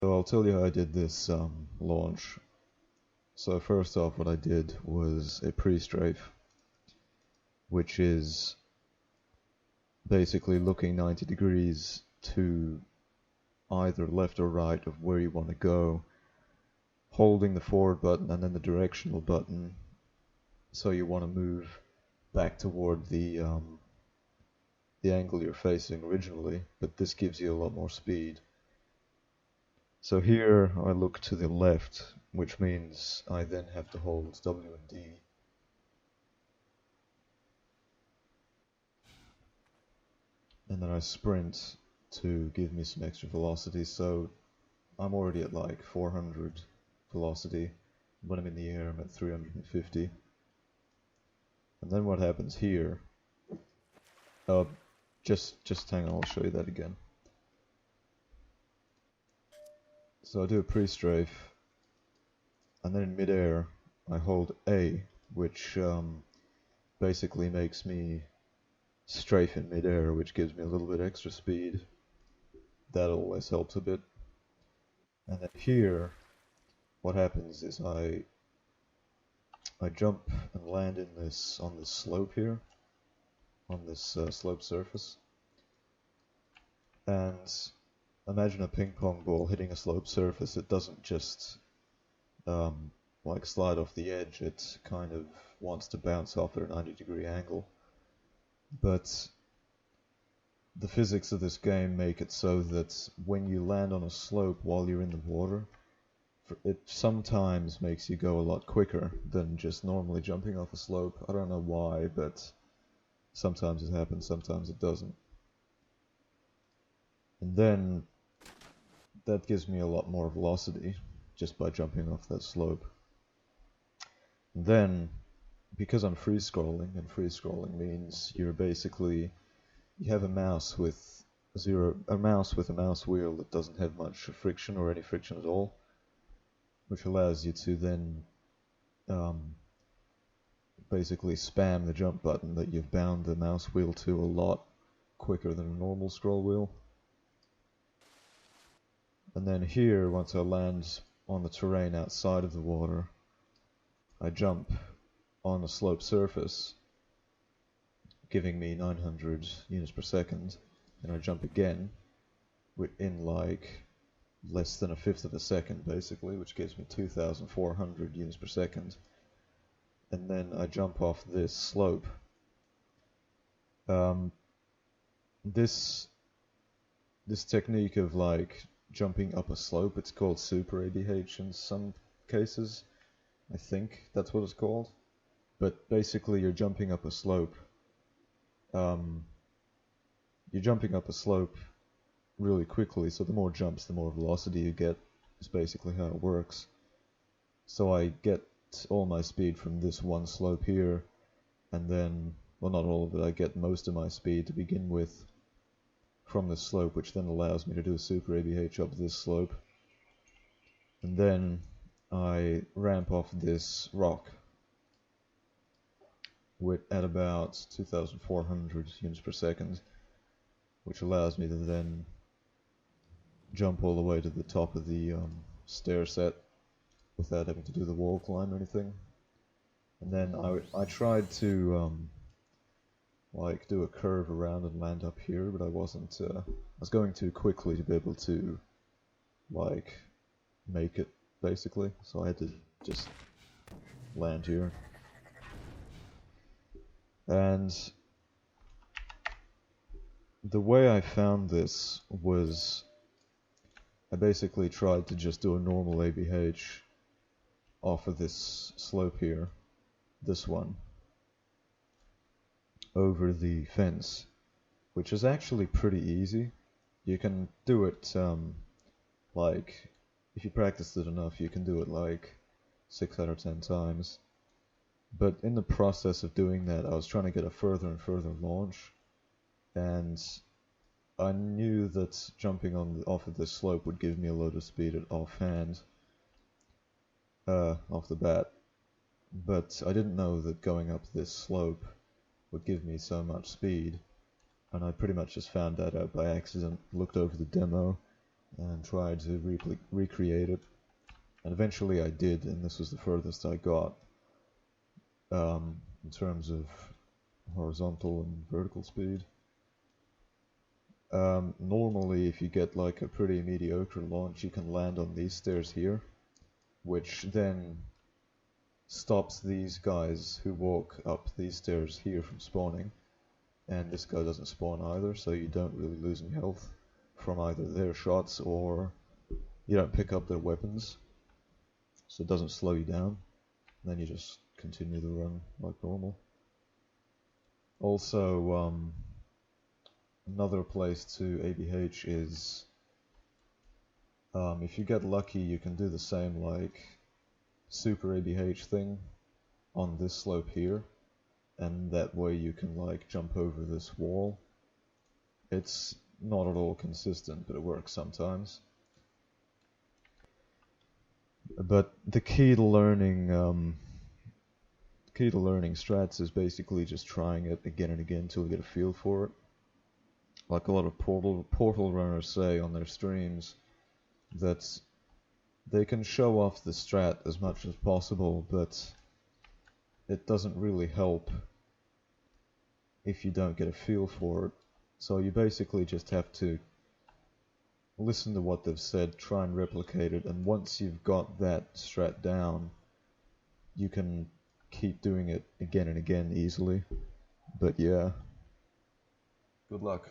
So I'll tell you how I did this launch. So first off, what I did was a pre-strafe, which is basically looking 90 degrees to either left or right of where you want to go, holding the forward button and then the directional button, so you want to move back toward the angle you're facing originally, but this gives you a lot more speed. So here I look to the left, which means I then have to hold W and D. And then I sprint to give me some extra velocity, so I'm already at like 400 velocity. When I'm in the air, I'm at 350. And then what happens here? Just hang on, I'll show you that again. So I do a pre-strafe, and then in mid-air I hold A, which basically makes me strafe in mid-air, which gives me a little bit extra speed. That always helps a bit. And then here, what happens is I jump and land in this on this slope here, on this slope surface. And imagine a ping pong ball hitting a slope surface. It doesn't just like slide off the edge. It kind of wants to bounce off at a 90-degree angle. But the physics of this game make it so that when you land on a slope while you're in the water, it sometimes makes you go a lot quicker than just normally jumping off a slope. I don't know why, but sometimes it happens, sometimes it doesn't. And then that gives me a lot more velocity just by jumping off that slope. And then, because I'm free scrolling, and free scrolling means you have a mouse with a mouse wheel that doesn't have much friction or any friction at all, which allows you to then basically spam the jump button that you've bound the mouse wheel to a lot quicker than a normal scroll wheel. And then here, once I land on the terrain outside of the water, I jump on a slope surface, giving me 900 units per second, and I jump again in like less than a fifth of a second basically, which gives me 2,400 units per second. And then I jump off this slope. This technique of like jumping up a slope, it's called super ABH in some cases. I think that's what it's called. But basically you're jumping up a slope. You're jumping up a slope really quickly, so the more jumps, the more velocity you get, is basically how it works. So I get all my speed from this one slope here, and then, well, not all of it, I get most of my speed to begin with from this slope, which then allows me to do a super ABH up this slope. And then I ramp off this rock at about 2,400 units per second, which allows me to then jump all the way to the top of the stair set without having to do the wall climb or anything. And then I tried to like do a curve around and land up here, but I wasn't. I was going too quickly to be able to like make it basically, so I had to just land here. And the way I found this was I basically tried to just do a normal ABH off of this slope here, this one, over the fence, which is actually pretty easy. You can do it like, if you practice it enough, you can do it like 6 out of 10 times. But in the process of doing that, I was trying to get a further and further launch, and I knew that jumping off of this slope would give me a load of speed offhand, off the bat. But I didn't know that going up this slope would give me so much speed, and I pretty much just found that out by accident. Looked over the demo and tried to recreate it. And eventually I did, and this was the furthest I got in terms of horizontal and vertical speed. Normally, if you get like a pretty mediocre launch, you can land on these stairs here, which then stops these guys who walk up these stairs here from spawning, and this guy doesn't spawn either, so you don't really lose any health from either their shots or you don't pick up their weapons, so it doesn't slow you down. Then you just continue the run like normal. Also, another place to ABH is if you get lucky, you can do the same like super ABH thing on this slope here, and that way you can like jump over this wall. It's not at all consistent, but it works sometimes. But the key to learning strats is basically just trying it again and again until you get a feel for it. Like a lot of portal runners say on their streams, that they can show off the strat as much as possible, but it doesn't really help if you don't get a feel for it. So you basically just have to listen to what they've said, try and replicate it, and once you've got that strat down, you can keep doing it again and again easily. But yeah, good luck.